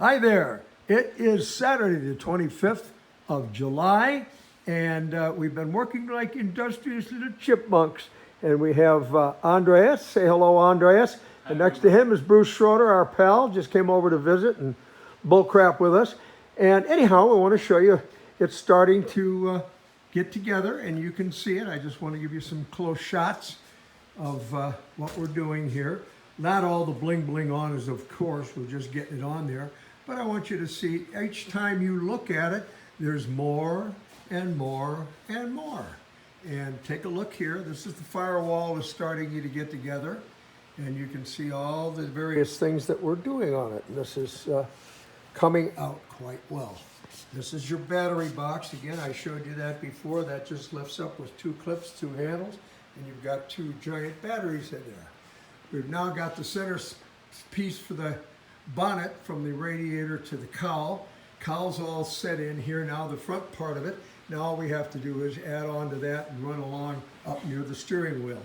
Hi there. It is Saturday the 25th of July, and we've been working like industrious little chipmunks. And we have Andreas. Say hello, Andreas. And next to him is Bruce Schroeder, our pal. Just came over to visit and bullcrap with us. And anyhow, I want to show you it's starting to get together, and you can see it. I just want to give you some close shots of what we're doing here. Not all the bling bling on is, of course, we're just getting it on there. But I want you to see each time you look at it, there's more and more and more. And take a look here. This is the firewall is starting to get together. And you can see all the various things that we're doing on it. And this is coming out quite well. This is your battery box. Again, I showed you that before. That just lifts up with two clips, two handles, and you've got two giant batteries in there. We've now got the center piece for the bonnet from the radiator to the cowl. Cowl's all set in here now, the front part of it. Now all we have to do is add on to that and run along up near the steering wheel.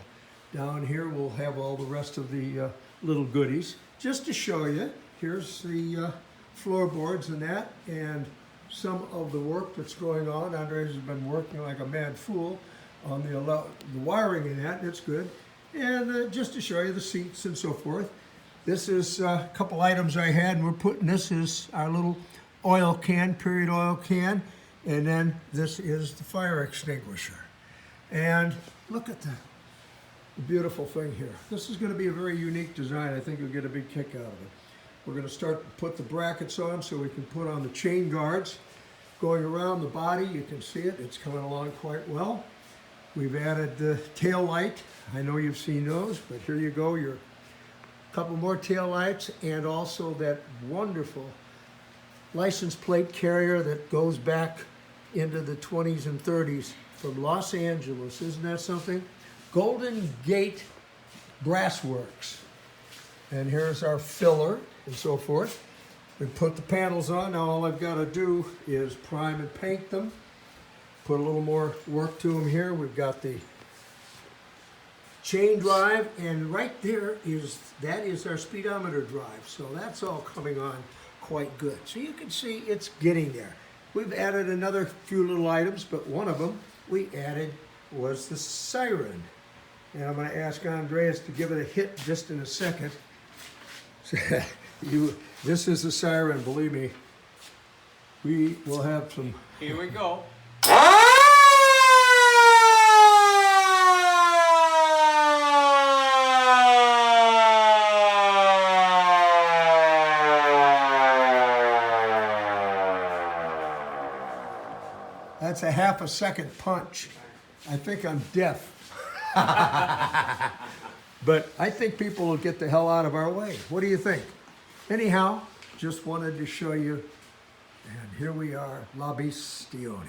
Down here we'll have all the rest of the little goodies. Just to show you, here's the floorboards and that, and some of the work that's going on. Andres has been working like a mad fool on the wiring in that, and it's good. And just to show you the seats and so forth. This is a couple items I had, and we're putting, this is our little oil can, period oil can, and then this is the fire extinguisher. And look at the beautiful thing here. This is going to be a very unique design. I think you'll get a big kick out of it. We're going to start to put the brackets on so we can put on the chain guards. Going around the body, you can see it. It's coming along quite well. We've added the tail light. I know you've seen those, but here you go. Your couple more tail lights, and also that wonderful license plate carrier that goes back into the 20s and 30s from Los Angeles. Isn't that something? Golden Gate Brassworks. And here's our filler and so forth. We put the panels on. Now all I've got to do is prime and paint them. Put a little more work to them here. We've got the chain drive, and right there that is our speedometer drive. So that's all coming on quite good. So you can see it's getting there. We've added another few little items, but one of them we added was the siren. And I'm going to ask Andreas to give it a hit just in a second. This is the siren, believe me. We will have some. Here we go. That's a half a second punch. I think I'm deaf. But I think people will get the hell out of our way. What do you think? Anyhow, just wanted to show you. And here we are, La Bestioni.